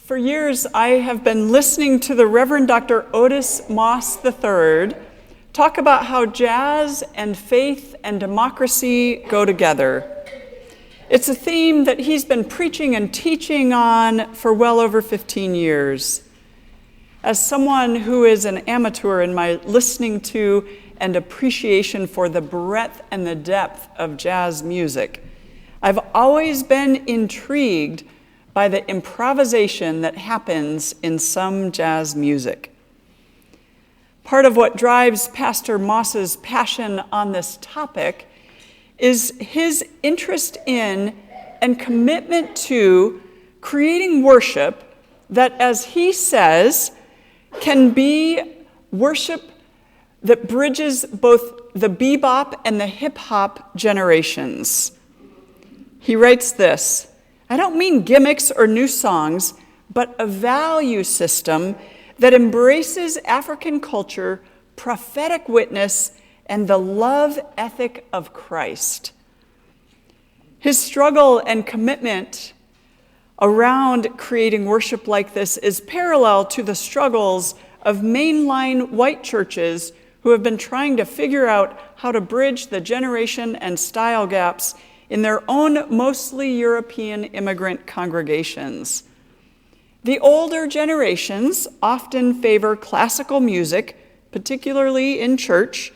For years, I have been listening to the Reverend Dr. Otis Moss III talk about how jazz and faith and democracy go together. It's a theme that he's been preaching and teaching on for well over 15 years. As someone who is an amateur in my listening to and appreciation for the breadth and the depth of jazz music, I've always been intrigued by the improvisation that happens in some jazz music. Part of what drives Pastor Moss's passion on this topic is his interest in and commitment to creating worship that, as he says, can be worship that bridges both the bebop and the hip-hop generations. He writes this: I don't mean gimmicks or new songs, but a value system that embraces African culture, prophetic witness, and the love ethic of Christ. His struggle and commitment around creating worship like this is parallel to the struggles of mainline white churches who have been trying to figure out how to bridge the generation and style gaps in their own mostly European immigrant congregations. The older generations often favor classical music, particularly in church,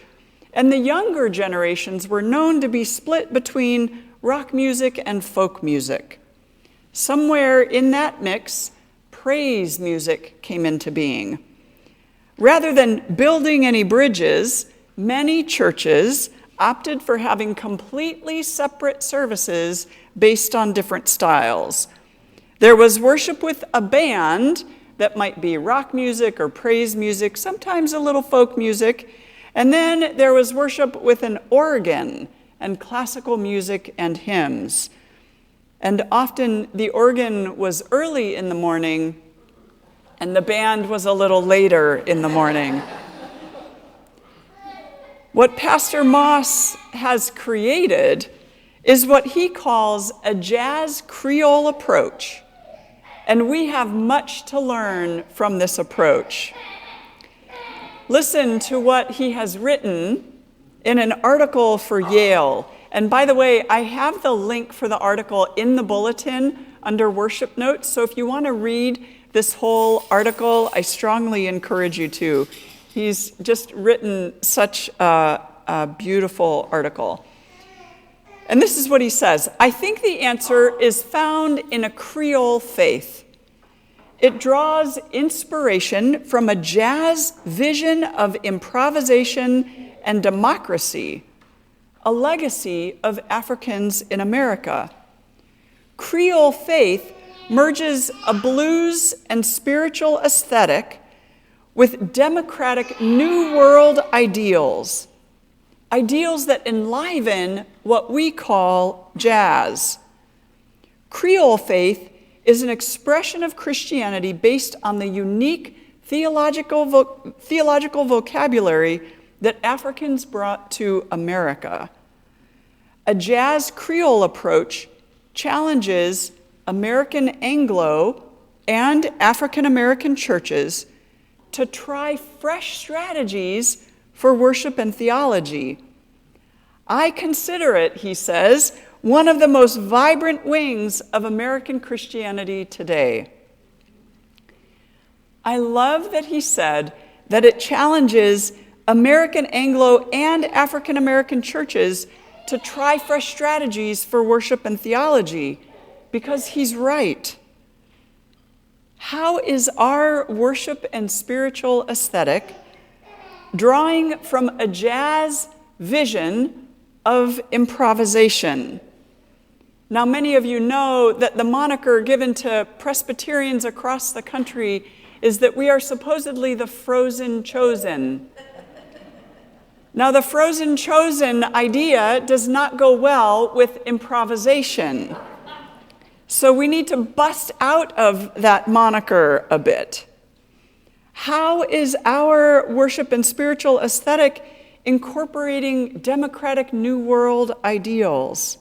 and the younger generations were known to be split between rock music and folk music. Somewhere in that mix, praise music came into being. Rather than building any bridges, many churches opted for having completely separate services based on different styles. There was worship with a band that might be rock music or praise music, sometimes a little folk music, and then there was worship with an organ and classical music and hymns. And often the organ was early in the morning and the band was a little later in the morning. What Pastor Moss has created is what he calls a jazz Creole approach, and we have much to learn from this approach. Listen to what he has written in an article for Yale. And by the way, I have the link for the article in the bulletin under worship notes, so if you want to read this whole article, I strongly encourage you to. He's just written such a beautiful article. And this is what he says: I think the answer is found in a Creole faith. It draws inspiration from a jazz vision of improvisation and democracy, a legacy of Africans in America. Creole faith merges a blues and spiritual aesthetic with democratic New World ideals, ideals that enliven what we call jazz. Creole faith is an expression of Christianity based on the unique theological vocabulary that Africans brought to America. A jazz Creole approach challenges American Anglo and African American churches to try fresh strategies for worship and theology. I consider it, he says, one of the most vibrant wings of American Christianity today. I love that he said that it challenges American Anglo and African American churches to try fresh strategies for worship and theology, because he's right. How is our worship and spiritual aesthetic drawing from a jazz vision of improvisation? Now, many of you know that the moniker given to Presbyterians across the country is that we are supposedly the frozen chosen. Now, the frozen chosen idea does not go well with improvisation. So we need to bust out of that moniker a bit. How is our worship and spiritual aesthetic incorporating democratic New World ideals?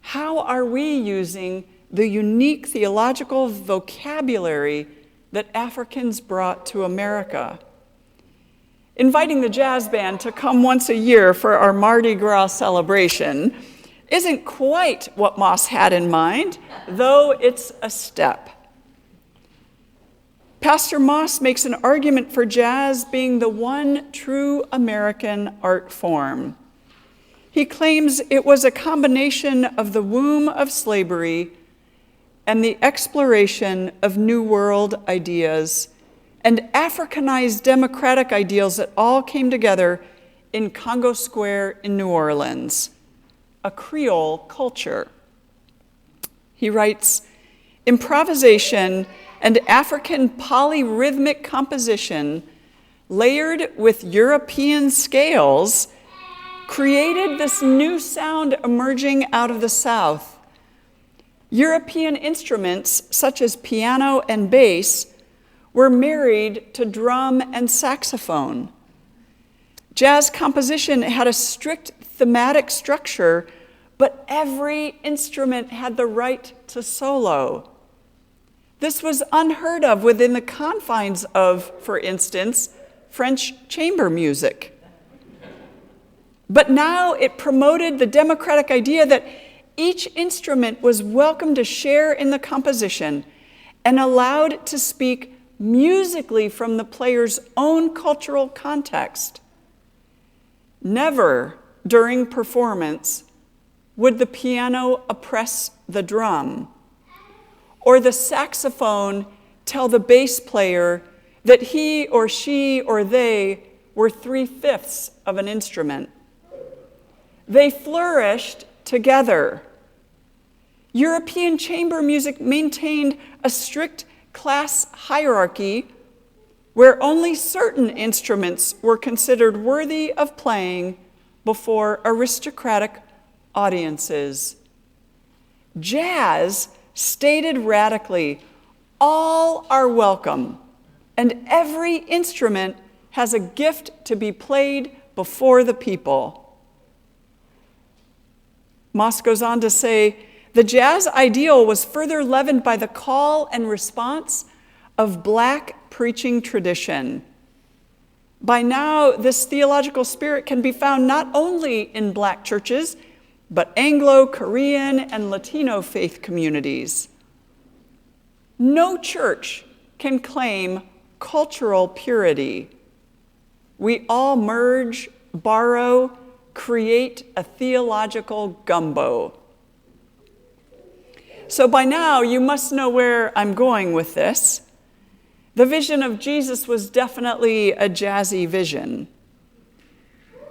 How are we using the unique theological vocabulary that Africans brought to America. Inviting the jazz band to come once a year for our Mardi Gras celebration isn't quite what Moss had in mind, though it's a step. Pastor Moss makes an argument for jazz being the one true American art form. He claims it was a combination of the womb of slavery and the exploration of New World ideas and Africanized democratic ideals that all came together in Congo Square in New Orleans, a Creole culture. He writes, improvisation and African polyrhythmic composition layered with European scales created this new sound emerging out of the South. European instruments, such as piano and bass, were married to drum and saxophone. Jazz composition had a strict thematic structure, but every instrument had the right to solo. This was unheard of within the confines of, for instance, French chamber music. But now it promoted the democratic idea that each instrument was welcome to share in the composition and allowed to speak musically from the player's own cultural context. Never during performance would the piano oppress the drum, or the saxophone tell the bass player that he or she or they were 3/5 of an instrument. They flourished together. European chamber music maintained a strict class hierarchy where only certain instruments were considered worthy of playing before aristocratic audiences. Jazz stated radically, all are welcome, and every instrument has a gift to be played before the people. Moss goes on to say, the jazz ideal was further leavened by the call and response of Black preaching tradition. By now, this theological spirit can be found not only in Black churches, but Anglo, Korean, and Latino faith communities. No church can claim cultural purity. We all merge, borrow, create a theological gumbo. So by now, you must know where I'm going with this. The vision of Jesus was definitely a jazzy vision.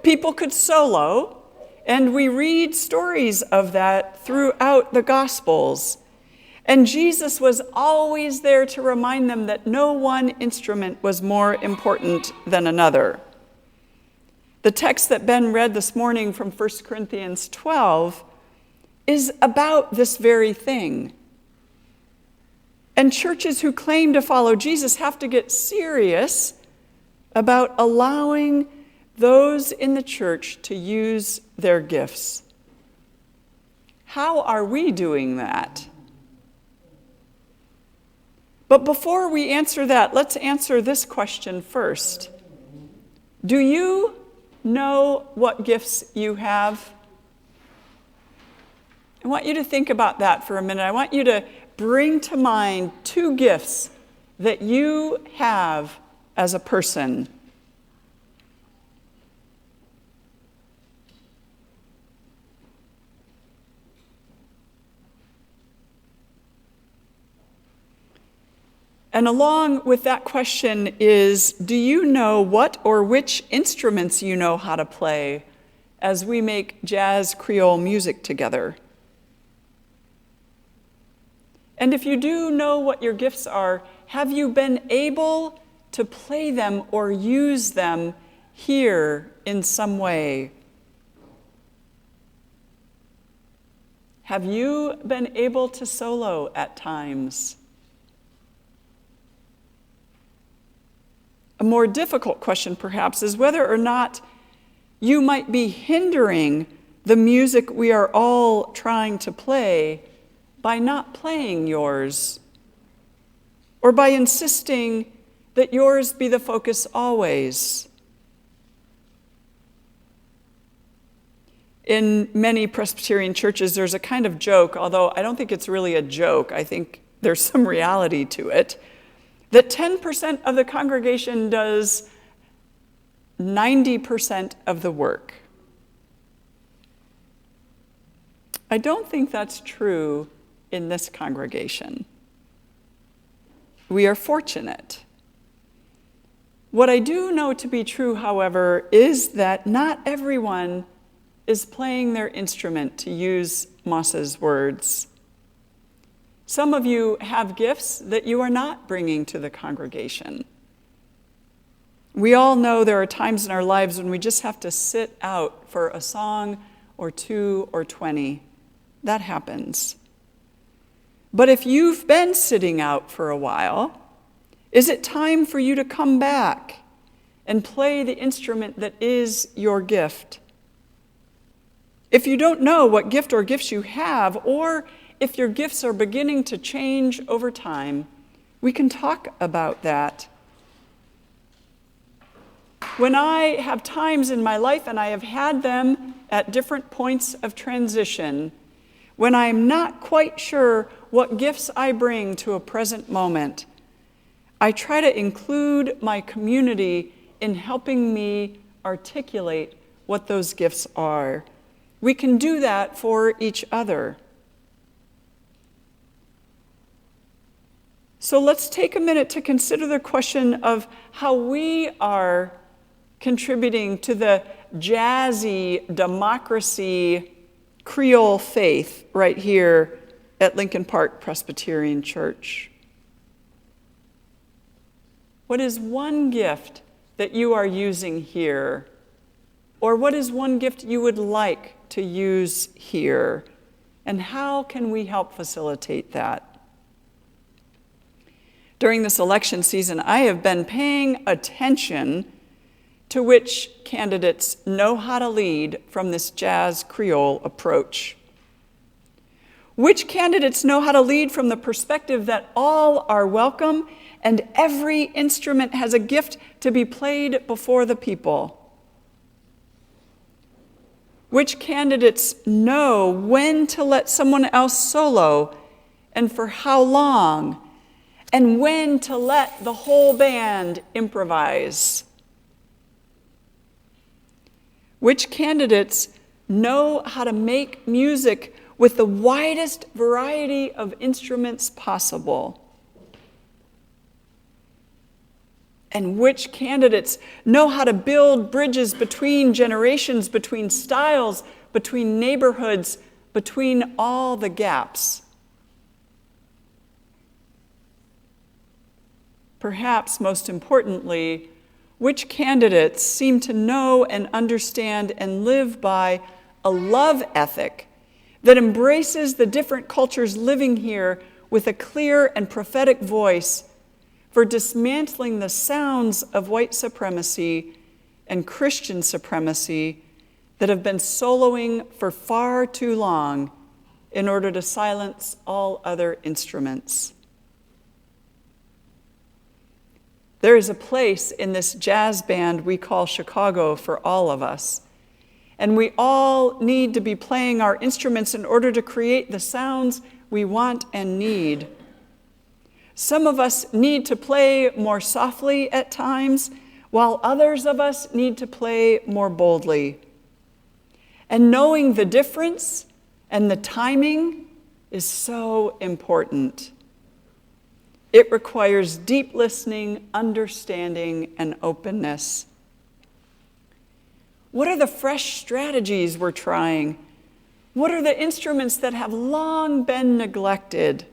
People could solo, and we read stories of that throughout the Gospels. And Jesus was always there to remind them that no one instrument was more important than another. The text that Ben read this morning from 1 Corinthians 12 is about this very thing. And churches who claim to follow Jesus have to get serious about allowing those in the church to use their gifts. How are we doing that? But before we answer that, let's answer this question first. Do you know what gifts you have? I want you to think about that for a minute. I want you to bring to mind 2 gifts that you have as a person. And along with that question is, do you know what or which instruments you know how to play as we make jazz Creole music together? And if you do know what your gifts are, have you been able to play them or use them here in some way? Have you been able to solo at times? A more difficult question, perhaps, is whether or not you might be hindering the music we are all trying to play by not playing yours, or by insisting that yours be the focus always. In many Presbyterian churches, there's a kind of joke, although I don't think it's really a joke, I think there's some reality to it, that 10% of the congregation does 90% of the work. I don't think that's true in this congregation. We are fortunate. What I do know to be true, however, is that not everyone is playing their instrument, to use Moss's words. Some of you have gifts that you are not bringing to the congregation. We all know there are times in our lives when we just have to sit out for a song or 2 or 20. That happens. But if you've been sitting out for a while, is it time for you to come back and play the instrument that is your gift? If you don't know what gift or gifts you have, or if your gifts are beginning to change over time, we can talk about that. When I have times in my life, and I have had them at different points of transition, when I'm not quite sure what gifts I bring to a present moment, I try to include my community in helping me articulate what those gifts are. We can do that for each other. So let's take a minute to consider the question of how we are contributing to the jazzy democracy Creole faith right here at Lincoln Park Presbyterian Church. What is one gift that you are using here? Or what is one gift you would like to use here? And how can we help facilitate that? During this election season, I have been paying attention to which candidates know how to lead from this jazz Creole approach. Which candidates know how to lead from the perspective that all are welcome and every instrument has a gift to be played before the people. Which candidates know when to let someone else solo and for how long, and when to let the whole band improvise. Which candidates know how to make music with the widest variety of instruments possible. And which candidates know how to build bridges between generations, between styles, between neighborhoods, between all the gaps. Perhaps most importantly, which candidates seem to know and understand and live by a love ethic that embraces the different cultures living here with a clear and prophetic voice for dismantling the sounds of white supremacy and Christian supremacy that have been soloing for far too long in order to silence all other instruments. There is a place in this jazz band we call Chicago for all of us, and we all need to be playing our instruments in order to create the sounds we want and need. Some of us need to play more softly at times, while others of us need to play more boldly. And knowing the difference and the timing is so important. It requires deep listening, understanding, and openness. What are the fresh strategies we're trying? What are the instruments that have long been neglected?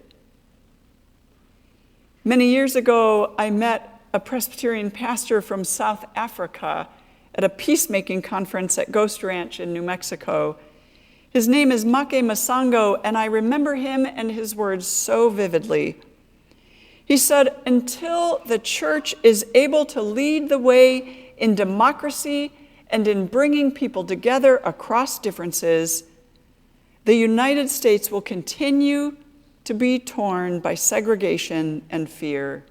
Many years ago, I met a Presbyterian pastor from South Africa at a peacemaking conference at Ghost Ranch in New Mexico. His name is Make Masango, and I remember him and his words so vividly. He said, until the church is able to lead the way in democracy and in bringing people together across differences, the United States will continue to be torn by segregation and fear.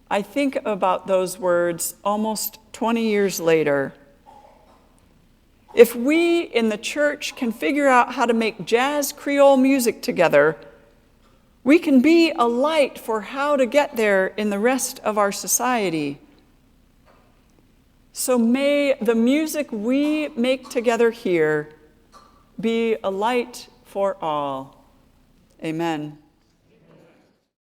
I think about those words almost 20 years later. If we in the church can figure out how to make jazz Creole music together, we can be a light for how to get there in the rest of our society. So may the music we make together here be a light for all. Amen.